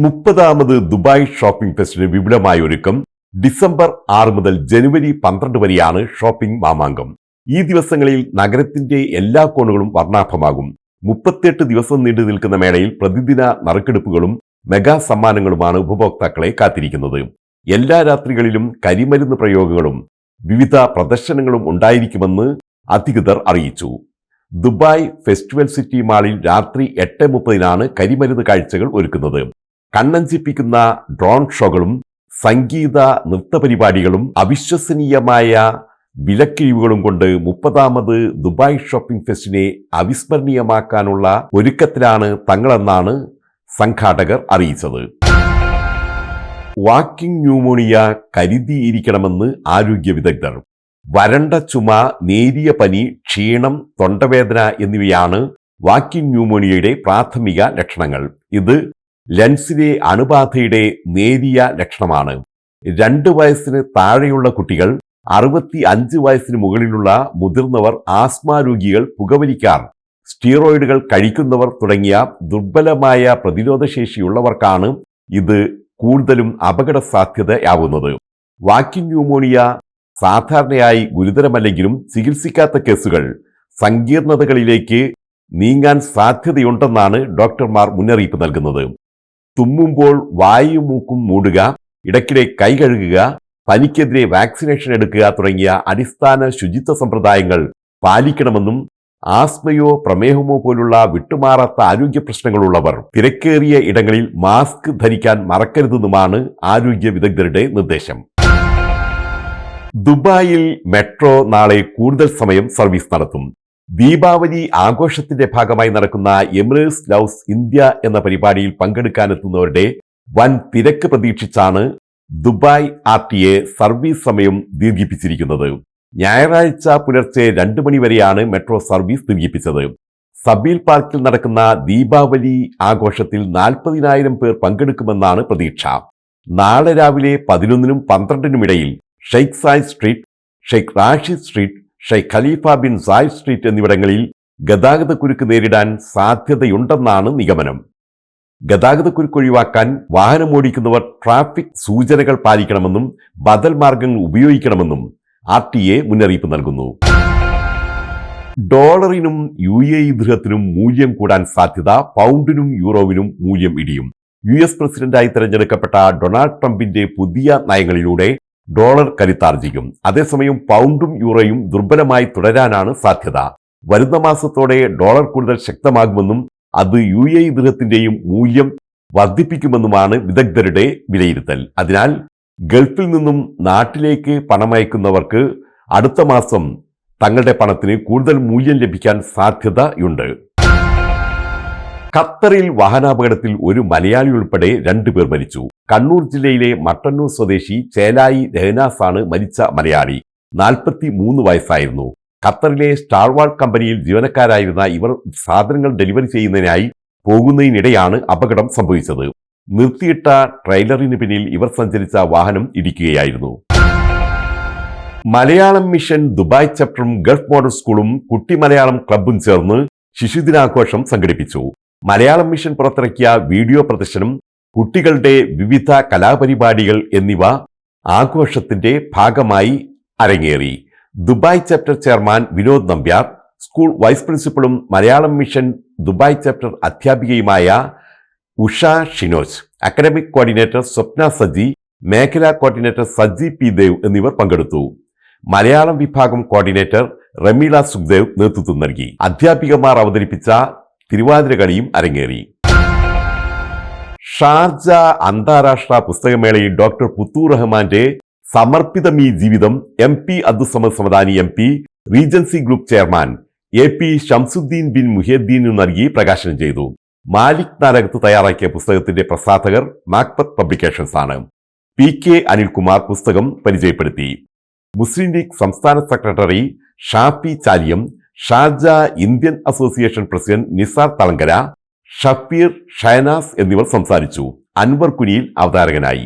30ാമത് Dubai shopping ഫെസ്റ്റിന് വിപുലമായ ഒരുക്കം. December 6 മുതൽ ജനുവരി 12 വരെയാണ് ഷോപ്പിംഗ് മാമാങ്കം. ഈ ദിവസങ്ങളിൽ നഗരത്തിന്റെ എല്ലാ കോണുകളും വർണ്ണാഭമാകും. 38 ദിവസം നീണ്ടു നിൽക്കുന്ന മേളയിൽ പ്രതിദിന നറുക്കെടുപ്പുകളും മെഗാ സമ്മാനങ്ങളുമാണ് ഉപഭോക്താക്കളെ കാത്തിരിക്കുന്നത്. എല്ലാ രാത്രികളിലും കരിമരുന്ന് പ്രയോഗങ്ങളും വിവിധ പ്രദർശനങ്ങളും ഉണ്ടായിരിക്കുമെന്ന് അധികൃതർ അറിയിച്ചു. ദുബായ് ഫെസ്റ്റിവൽ സിറ്റി മാളിൽ രാത്രി 8:30 കരിമരുന്ന് കാഴ്ചകൾ ഒരുക്കുന്നത്. കണ്ണഞ്ചിപ്പിക്കുന്ന ഡ്രോൺ ഷോകളും സംഗീത നൃത്ത പരിപാടികളും അവിശ്വസനീയമായ വിലക്കിഴിവുകളും കൊണ്ട് 30ാമത് ദുബായ് ഷോപ്പിംഗ് ഫെസ്റ്റിനെ അവിസ്മരണീയമാക്കാനുള്ള ഒരുക്കത്തിലാണ് തങ്ങളെന്നാണ് സംഘാടകർ അറിയിച്ചത്. വാക്കിംഗ് ന്യൂമോണിയ കരുതിയിരിക്കണമെന്ന് ആരോഗ്യ വിദഗ്ധർ. വരണ്ട ചുമ, നേരിയ പനി, ക്ഷീണം, തൊണ്ടവേദന എന്നിവയാണ് വാക്കിംഗ് ന്യൂമോണിയയുടെ പ്രാഥമിക ലക്ഷണങ്ങൾ. ഇത് ലൻസിലെ അണുബാധയുടെ നേരിയ ലക്ഷണമാണ്. 2 വയസ്സിന് താഴെയുള്ള കുട്ടികൾ, 65 വയസ്സിന് മുകളിലുള്ള മുതിർന്നവർ, ആസ്മ രോഗികൾ, പുകവലിക്കാർ, സ്റ്റീറോയിഡുകൾ കഴിക്കുന്നവർ തുടങ്ങിയ ദുർബലമായ പ്രതിരോധശേഷിയുള്ളവർക്കാണ് ഇത് കൂടുതലും അപകട സാധ്യതയാവുന്നത്. വാക്കിംഗ് ന്യൂമോണിയ സാധാരണയായി ഗുരുതരമല്ലെങ്കിലും ചികിത്സിക്കാത്ത കേസുകൾ സങ്കീർണതകളിലേക്ക് നീങ്ങാൻ സാധ്യതയുണ്ടെന്നാണ് ഡോക്ടർമാർ മുന്നറിയിപ്പ് നൽകുന്നത്. തുമ്മുമ്പോൾ വായും മൂക്കും മൂടുക, ഇടയ്ക്കിടെ കൈ കഴുകുക, പനിക്കെതിരെ വാക്സിനേഷൻ എടുക്കുക തുടങ്ങിയ അടിസ്ഥാന ശുചിത്വ സമ്പ്രദായങ്ങൾ പാലിക്കണമെന്നും ആസ്മയോ പ്രമേഹമോ പോലുള്ള വിട്ടുമാറാത്ത ആരോഗ്യ പ്രശ്നങ്ങളുള്ളവർ തിരക്കേറിയ ഇടങ്ങളിൽ മാസ്ക് ധരിക്കാൻ മറക്കരുതെന്നുമാണ് ആരോഗ്യ വിദഗ്ധരുടെ നിർദ്ദേശം. ദുബായിൽ മെട്രോ നാളെ കൂടുതൽ സമയം സർവീസ് നടത്തും. ദീപാവലി ആഘോഷത്തിന്റെ ഭാഗമായി നടക്കുന്ന എമിറേറ്റ്സ് ലവ്സ് ഇന്ത്യ എന്ന പരിപാടിയിൽ പങ്കെടുക്കാനെത്തുന്നവരുടെ വൻ തിരക്ക് പ്രതീക്ഷിച്ചാണ് ദുബായ് RTA സർവീസ് സമയം ദീർഘിപ്പിച്ചിരിക്കുന്നത്. ഞായറാഴ്ച പുലർച്ചെ 2 മണി വരെയാണ് മെട്രോ സർവീസ് ദീർഘിപ്പിച്ചത്. സബീൽ പാർക്കിൽ നടക്കുന്ന ദീപാവലി ആഘോഷത്തിൽ 40,000 പേർ പങ്കെടുക്കുമെന്നാണ് പ്രതീക്ഷ. നാളെ രാവിലെ 11നും 12നും ഇടയിൽ Sheikh Zayed street, Sheikh Rashid street, Sheikh Khalifa bin Zayed street എന്നിവിടങ്ങളിൽ ഗതാഗതക്കുരുക്ക് നേരിടാൻ സാധ്യതയുണ്ടെന്നാണ് നിഗമനം. ഗതാഗതക്കുരുക്ക് ഒഴിവാക്കാൻ വാഹനമോടിക്കുന്നവർ ട്രാഫിക് സൂചനകൾ പാലിക്കണമെന്നും ബദൽ മാർഗങ്ങൾ ഉപയോഗിക്കണമെന്നും RTA മുന്നറിയിപ്പ് നൽകുന്നു. ഡോളറിനും UAE ദിർഹത്തിനും മൂല്യം കൂടാൻ സാധ്യത. പൗണ്ടിനും യൂറോവിനും മൂല്യം ഇടിയും. US പ്രസിഡന്റായി തെരഞ്ഞെടുക്കപ്പെട്ട ഡൊണാൾഡ് ട്രംപിന്റെ പുതിയ നയങ്ങളിലൂടെ ഡോളർ കരുത്താർജിക്കും. അതേസമയം പൗണ്ടും യൂറോയും ദുർബലമായി തുടരാനാണ് സാധ്യത. വരുന്ന മാസത്തോടെ ഡോളർ കൂടുതൽ ശക്തമാകുമെന്നും അത് UAE ദിർഹത്തിന്റെയും മൂല്യം വർദ്ധിപ്പിക്കുമെന്നുമാണ് വിദഗ്ധരുടെ വിലയിരുത്തൽ. അതിനാൽ ഗൾഫിൽ നിന്നും നാട്ടിലേക്ക് പണമയക്കുന്നവർക്ക് അടുത്ത മാസം തങ്ങളുടെ പണത്തിന് കൂടുതൽ മൂല്യം ലഭിക്കാൻ സാധ്യതയുണ്ട്. ഖത്തറിൽ വാഹനാപകടത്തിൽ ഒരു മലയാളി ഉൾപ്പെടെ 2 പേർ മരിച്ചു. കണ്ണൂർ ജില്ലയിലെ മട്ടന്നൂർ സ്വദേശി ചേലായി രഹനാസ് ആണ് മരിച്ച മലയാളി. 43 വയസ്സായിരുന്നു. ഖത്തറിലെ സ്റ്റാർവാൾ കമ്പനിയിൽ ജീവനക്കാരായിരുന്ന ഇവർ സാധനങ്ങൾ ഡെലിവറി ചെയ്യുന്നതിനായി പോകുന്നതിനിടെയാണ് അപകടം സംഭവിച്ചത്. നിർത്തിയിട്ട ട്രെയിലറിന് പിന്നിൽ ഇവർ സഞ്ചരിച്ച വാഹനം ഇടിക്കുകയായിരുന്നു. മലയാളം മിഷൻ ദുബായ് ചാപ്റ്ററും ഗൾഫ് മോഡൽ സ്കൂളും കുട്ടി മലയാളം ക്ലബ്ബും ചേർന്ന് ശിശുദിനാഘോഷം സംഘടിപ്പിച്ചു. മലയാളം മിഷൻ പുറത്തിറക്കിയ വീഡിയോ പ്രദർശനം, കുട്ടികളുടെ വിവിധ കലാപരിപാടികൾ എന്നിവ ആഘോഷത്തിന്റെ ഭാഗമായി അരങ്ങേറി. Dubai chapter chairman Vinod Nambiar, school vice പ്രിൻസിപ്പളും മലയാളം മിഷൻ ദുബായ് ചാപ്റ്റർ അധ്യാപികയുമായ ഉഷ ഷിനോജ്, അക്കാഡമിക് കോർഡിനേറ്റർ സ്വപ്ന സജി, മേഖലാ കോർഡിനേറ്റർ സജി പി ദേവ് എന്നിവർ പങ്കെടുത്തു. മലയാളം വിഭാഗം കോർഡിനേറ്റർ റമീല സുഖ്ദേവ് നേതൃത്വം നൽകി. അധ്യാപികമാർ അവതരിപ്പിച്ച തിരുവാതിരകളിയും അരങ്ങേറി. ഷാർജ അന്താരാഷ്ട്ര പുസ്തകമേളയിൽ ഡോക്ടർ പുത്തൂർ റഹ്മാന്റെ സമർപ്പിതമീ ജീവിതം MP Abdussamad Samadani MP, regency group chairman AP Shamsuddin bin മുഹിയുദ്ദീനു നൽകി പ്രകാശനം ചെയ്തു. മാലിക് നാലകത്ത് തയ്യാറാക്കിയ പുസ്തകത്തിന്റെ പ്രസാധകർ മാക്പത്ത് പബ്ലിക്കേഷൻസ് ആണ്. PK അനിൽകുമാർ പുസ്തകം പരിചയപ്പെടുത്തി. മുസ്ലിം ലീഗ് സംസ്ഥാന secretary Shafi Chaliyam, Sharjah Indian association president Nisar Thalangara, Shafeer, Shahnaz എന്നിവർ സംസാരിച്ചു. അൻവർ കുനിയിൽ അവതാരകനായി.